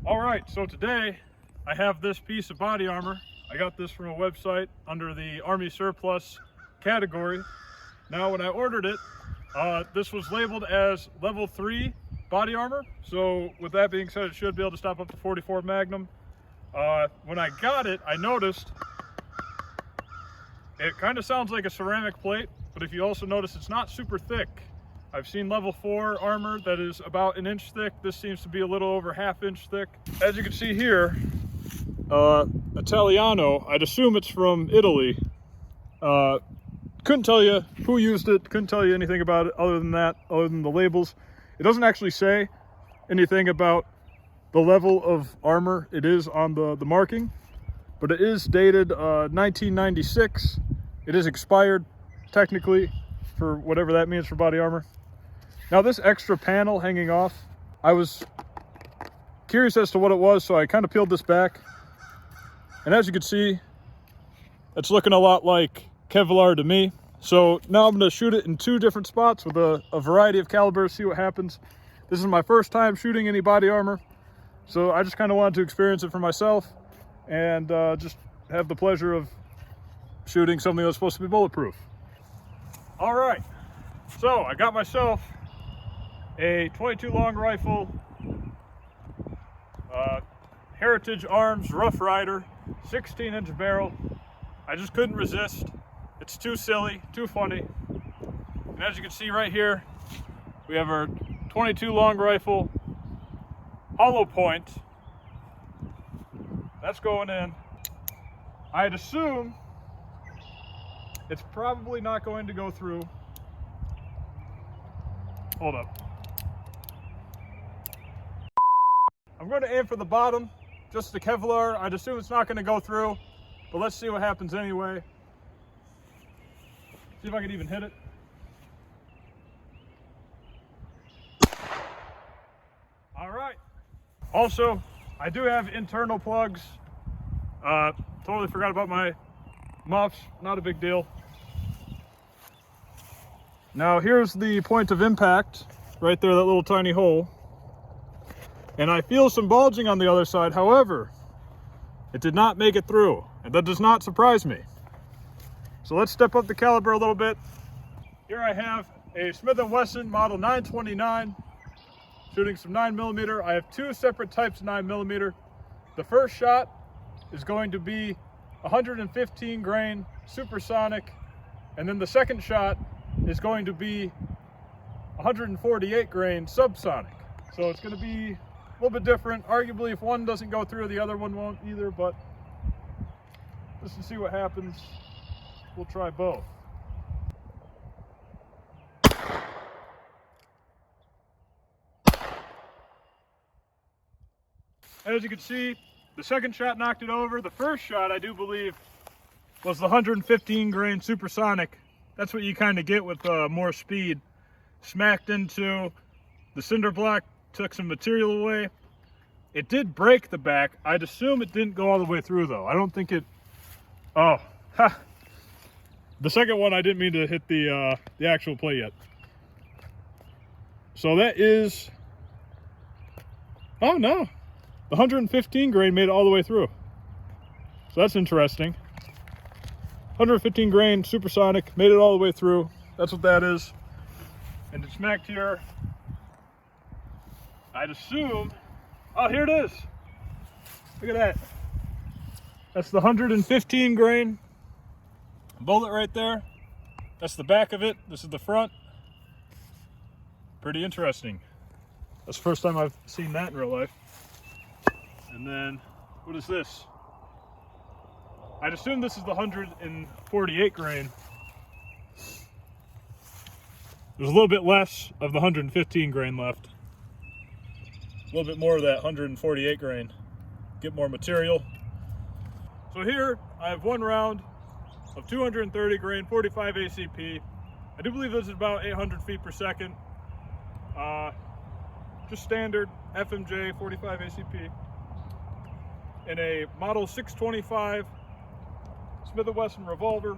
All right, so today I have this piece of body armor. I got this from a website under the Army Surplus category. Now, when I ordered it, this was labeled as level 3 body armor. So with that being said, it should be able to stop up to 44 Magnum. When I got it, I noticed it kind of sounds like a ceramic plate, but if you also notice, it's not super thick. I've seen level 4 armor that is about 1 inch thick. This seems to be a little over 1/2 inch thick. As you can see here, Italiano, I'd assume it's from Italy. Couldn't tell you who used it, couldn't tell you anything about it other than that, other than the labels. It doesn't actually say anything about the level of armor it is on the marking, but it is dated 1996. It is expired technically, for whatever that means for body armor. Now this extra panel hanging off, I was curious as to what it was, so I kind of peeled this back. And as you can see, it's looking a lot like Kevlar to me. So now I'm going to shoot it in 2 different spots with a variety of calibers, see what happens. This is my first time shooting any body armor, so I just kind of wanted to experience it for myself and just have the pleasure of shooting something that's supposed to be bulletproof. All right, so I got myself a 22 long rifle, Heritage Arms Rough Rider, 16-inch barrel. I just couldn't resist. It's too silly, too funny. And as you can see right here, we have our 22 long rifle, hollow point. That's going in. I'd assume it's probably not going to go through. Hold up. I'm going to aim for the bottom, just the Kevlar. I'd assume it's not going to go through, but let's see what happens anyway. See if I can even hit it. All right. Also, I do have internal plugs. Totally forgot about my muffs, not a big deal. Now here's the point of impact, right there, that little tiny hole. And I feel some bulging on the other side. However, it did not make it through, and that does not surprise me. So let's step up the caliber a little bit. Here I have a Smith & Wesson model 929, shooting some 9mm. I have 2 separate types of 9mm. The first shot is going to be 115 grain supersonic, and then the second shot is going to be 148 grain subsonic. So it's going to be a little bit different. Arguably, if one doesn't go through, the other one won't either, but just to see what happens, we'll try both. As you can see, the second shot knocked it over. The first shot, I do believe, was the 115 grain supersonic. That's what you kind of get with more speed. Smacked into the cinder block, took some material away. It did break the back. I'd assume it didn't go all the way through though. I don't think it, oh, ha. The second one, I didn't mean to hit the actual plate yet. So that is, oh no, the 115 grain made it all the way through. So that's interesting. 115 grain supersonic made it all the way through. That's what that is. And it smacked here. I'd assume, oh, here it is. Look at that. That's the 115 grain bullet right there. That's the back of it. This is the front. Pretty interesting. That's the first time I've seen that in real life. And then, what is this? I'd assume this is the 148 grain. There's a little bit less of the 115 grain left. A little bit more of that 148 grain. Get more material. So here I have 1 round of 230 grain 45 ACP. I do believe this is about 800 feet per second. Just standard FMJ 45 ACP. In a model 625 Smith & Wesson revolver.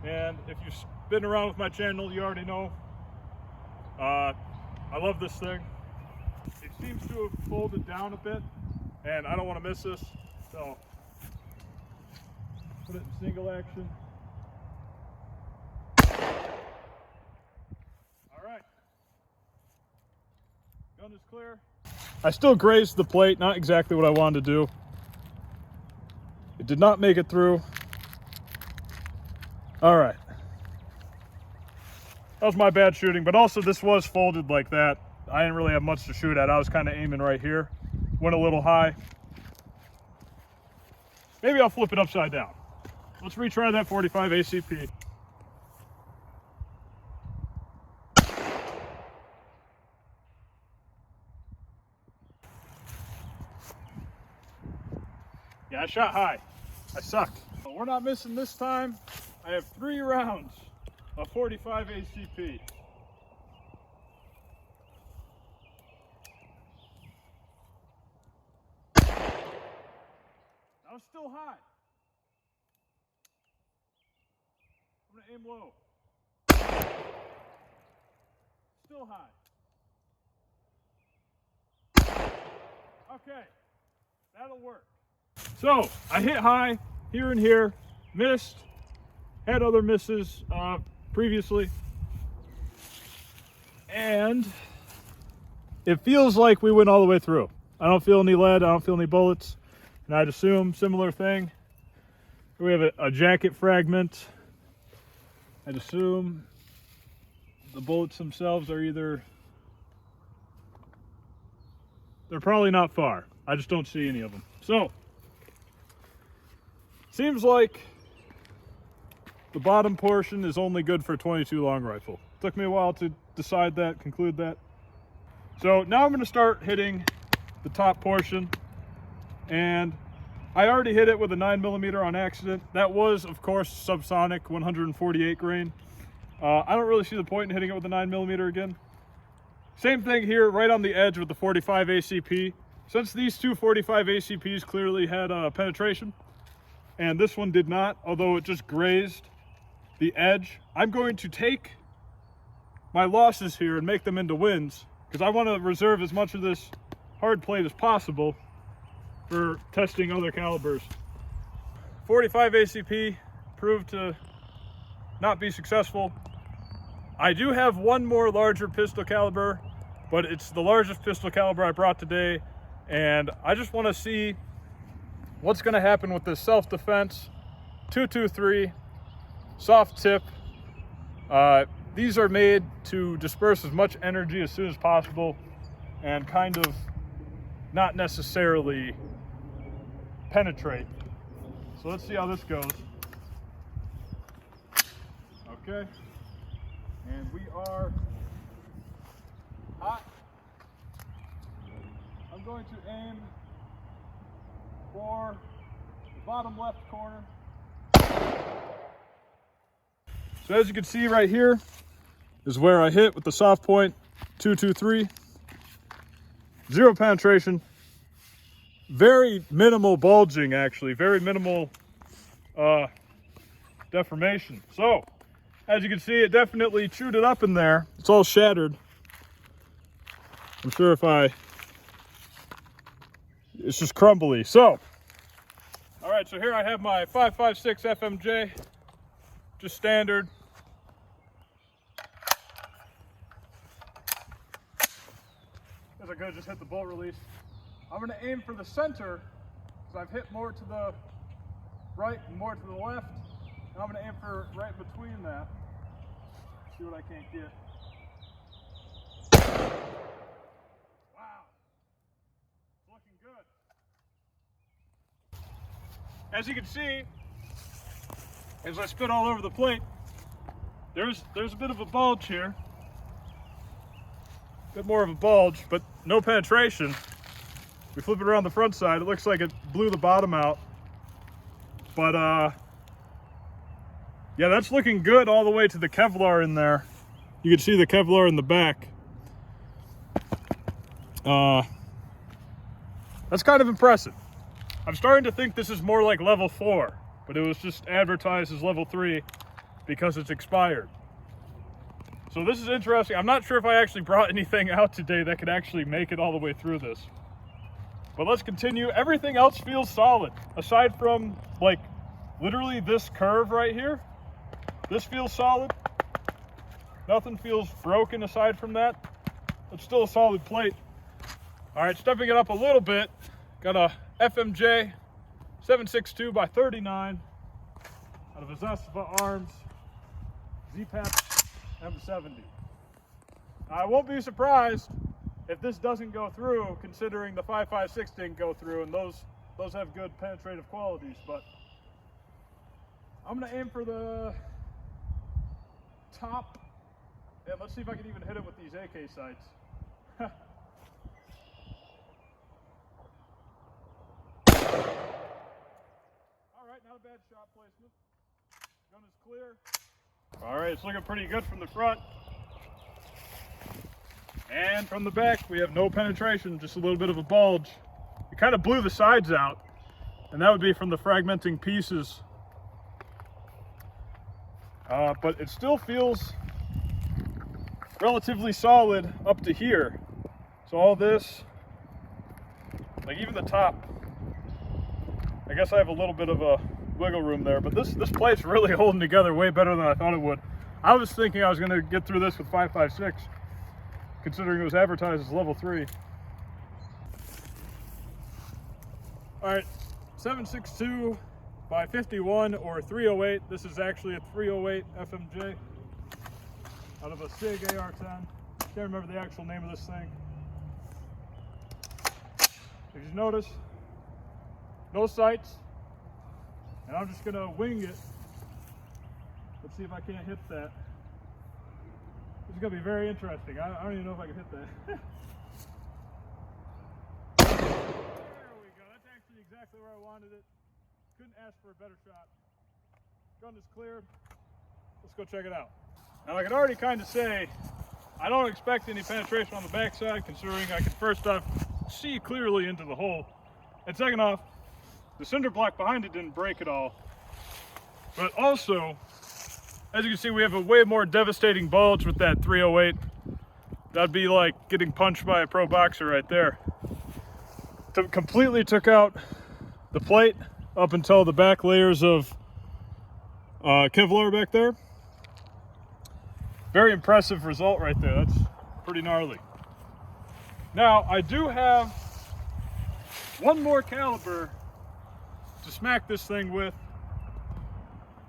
And if you've been around with my channel, you already know I love this thing. It seems to have folded down a bit, and I don't want to miss this, so put it in single action. All right, gun is clear. I still grazed the plate, not exactly what I wanted to do. It did not make it through. All right. That was my bad shooting, but also this was folded like that. I didn't really have much to shoot at. I was kind of aiming right here. Went a little high. Maybe I'll flip it upside down. Let's retry that 45 ACP. Yeah, I shot high. I sucked. But we're not missing this time. I have 3 rounds of 45 ACP. That was still high. I'm gonna aim low. Still high. Okay, that'll work. So I hit high here and here, missed, had other misses previously, and it feels like we went all the way through. I don't feel any lead, I don't feel any bullets, and I'd assume similar thing. We have a jacket fragment. I'd assume the bullets themselves are they're probably not far. I just don't see any of them. So, seems like the bottom portion is only good for 22 long rifle. Took me a while to decide that, conclude that. So now I'm going to start hitting the top portion, and I already hit it with a 9mm on accident. That was, of course, subsonic 148 grain. I don't really see the point in hitting it with a 9mm again. Same thing here, right on the edge with the 45 ACP. Since these two 45 ACPs clearly had penetration, and this one did not, although it just grazed the edge, I'm going to take my losses here and make them into wins, because I want to reserve as much of this hard plate as possible for testing other calibers. 45 ACP proved to not be successful. I do have one more larger pistol caliber, but it's the largest pistol caliber I brought today, and I just want to see what's going to happen with this self-defense 223 soft tip. These are made to disperse as much energy as soon as possible and kind of not necessarily penetrate. So let's see how this goes. Okay, and we are hot. I'm going to aim for the bottom left corner. So as you can see right here is where I hit with the soft point 223. Zero penetration. Very minimal bulging, actually. Very minimal deformation. So as you can see, it definitely chewed it up in there. It's all shattered. I'm sure it's just crumbly. So, all right, so here I have my 5.56 FMJ, just standard. Guess I could have just hit the bolt release. I'm gonna aim for the center, because I've hit more to the right and more to the left. And I'm gonna aim for right between that. See what I can't get. Wow, it's looking good. As you can see, as I spit all over the plate, there's a bit of a bulge here. A bit more of a bulge, but no penetration. We flip it around the front side, it looks like it blew the bottom out. But yeah, that's looking good all the way to the Kevlar in there. You can see the Kevlar in the back. That's kind of impressive. I'm starting to think this is more like level 4, but it was just advertised as level 3 because it's expired. So this is interesting. I'm not sure if I actually brought anything out today that could actually make it all the way through this. But let's continue. Everything else feels solid, aside from like literally this curve right here. This feels solid. Nothing feels broken aside from that. It's still a solid plate. All right, stepping it up a little bit. Got a FMJ 762 by 39 out of a Zesva Arms Z-Patch M70. I won't be surprised if this doesn't go through, considering the 5.56 didn't go through, and those have good penetrative qualities. But I'm gonna aim for the top, and let's see if I can even hit it with these AK sights. All right, not a bad shot placement. Gun is clear. All right, it's looking pretty good from the front. And from the back, we have no penetration, just a little bit of a bulge. It kind of blew the sides out, and that would be from the fragmenting pieces. But it still feels relatively solid up to here. So all this, like even the top, I guess I have a little bit of a wiggle room there, but this plate's really holding together way better than I thought it would. I was thinking I was gonna get through this with 5.56, considering it was advertised as level 3. All right, 762 by 51 or 308. This is actually a 308 FMJ out of a SIG AR-10. Can't remember the actual name of this thing. If you notice, no sights, and I'm just gonna wing it. Let's see if I can't hit that. This is gonna be very interesting. I don't even know if I can hit that. There we go. That's actually exactly where I wanted it. Couldn't ask for a better shot. Gun is cleared. Let's go check it out. Now I can already kind of say I don't expect any penetration on the backside, considering I can first off see clearly into the hole, and second off, the cinder block behind it didn't break at all. But also, as you can see, we have a way more devastating bulge with that 308. That'd be like getting punched by a pro boxer right there. Completely took out the plate up until the back layers of Kevlar back there. Very impressive result right there. That's pretty gnarly. Now, I do have one more caliber to smack this thing with,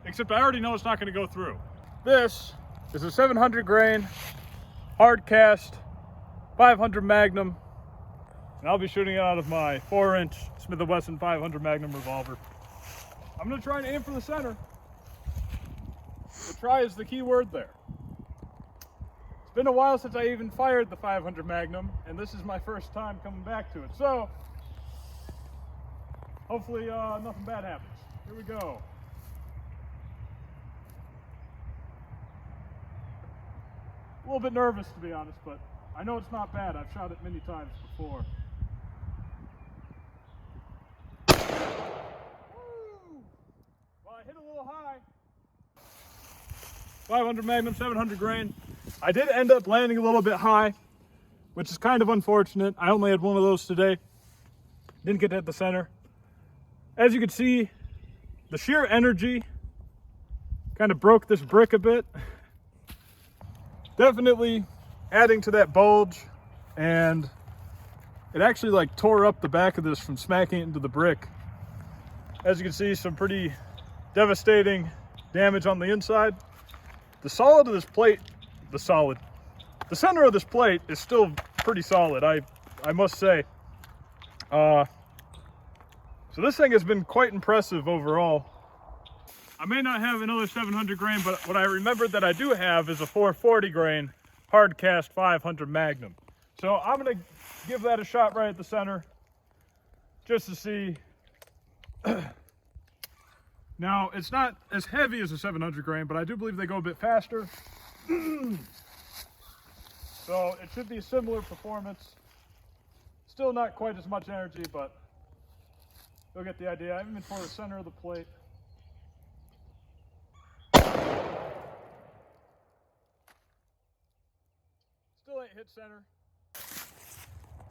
except I already know it's not going to go through. This is a 700 grain hard cast 500 Magnum, and I'll be shooting it out of my 4-inch Smith & Wesson 500 Magnum revolver. I'm going to try and aim for the center. The try is the key word there. It's been a while since I even fired the 500 Magnum, and this is my first time coming back to it. So, hopefully nothing bad happens. Here we go. A little bit nervous, to be honest, but I know it's not bad. I've shot it many times before. Woo! Well, I hit a little high. 500 Magnum, 700 grain. I did end up landing a little bit high, which is kind of unfortunate. I only had one of those today. Didn't get to hit the center. As you can see, the sheer energy kind of broke this brick a bit. Definitely adding to that bulge, and it actually like tore up the back of this from smacking it into the brick. As you can see, some pretty devastating damage on the inside. The solid of this plate, the center of this plate is still pretty solid, I must say. So this thing has been quite impressive overall. I may not have another 700 grain, but what I remembered that I do have is a 440 grain hard cast 500 Magnum. So I'm gonna give that a shot right at the center, just to see. Now, it's not as heavy as a 700 grain, but I do believe they go a bit faster. So it should be a similar performance. Still not quite as much energy, but you'll get the idea. I'm aiming for the center of the plate. hit center.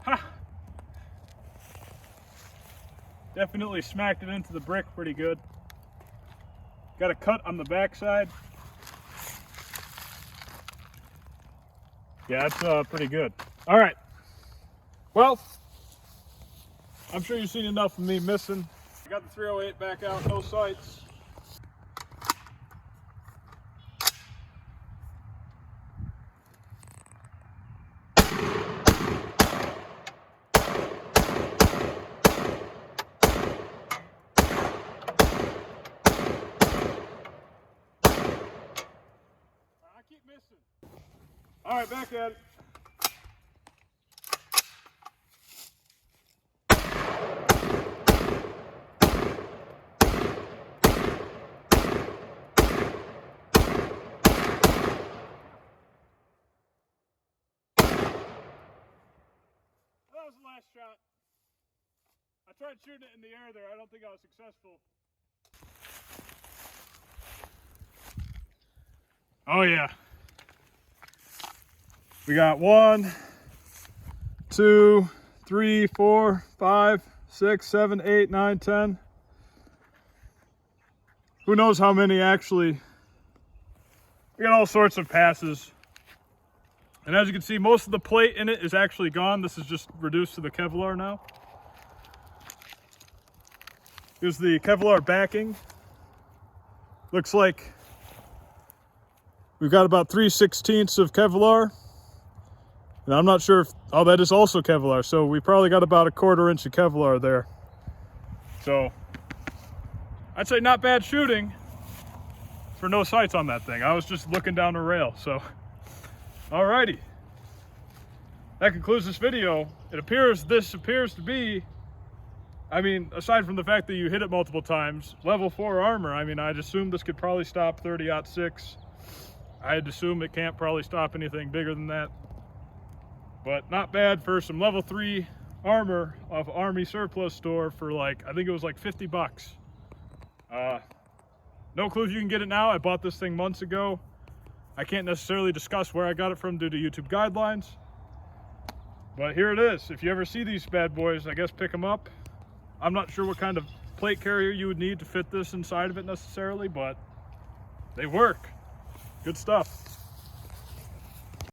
Ha! Definitely smacked it into the brick pretty good. Got a cut on the backside. Yeah, that's pretty good. All right. Well, I'm sure you've seen enough of me missing. I got the 308 back out, no sights. I keep missing. All right, back at it. That was the last shot. I tried shooting it in the air there. I don't think I was successful. Oh yeah. We got 1, 2, 3, 4, 5, 6, 7, 8, 9, 10. Who knows how many actually. We got all sorts of passes. And as you can see, most of the plate in it is actually gone. This is just reduced to the Kevlar now. Here's the Kevlar backing. Looks like we've got about 3/16 of Kevlar. And I'm not sure if, oh, that is also Kevlar. So we probably got about 1/4 inch of Kevlar there. So I'd say not bad shooting for no sights on that thing. I was just looking down the rail, so. Alrighty. That concludes this video. This appears to be, I mean, aside from the fact that you hit it multiple times, level 4 armor. I mean, I'd assume this could probably stop 30-06. I'd assume it can't probably stop anything bigger than that. But not bad for some level 3 armor off Army Surplus Store for like, I think it was like 50 bucks. No clue if you can get it now. I bought this thing months ago. I can't necessarily discuss where I got it from due to YouTube guidelines. But here it is. If you ever see these bad boys, I guess pick them up. I'm not sure what kind of plate carrier you would need to fit this inside of it necessarily, but they work. Good stuff.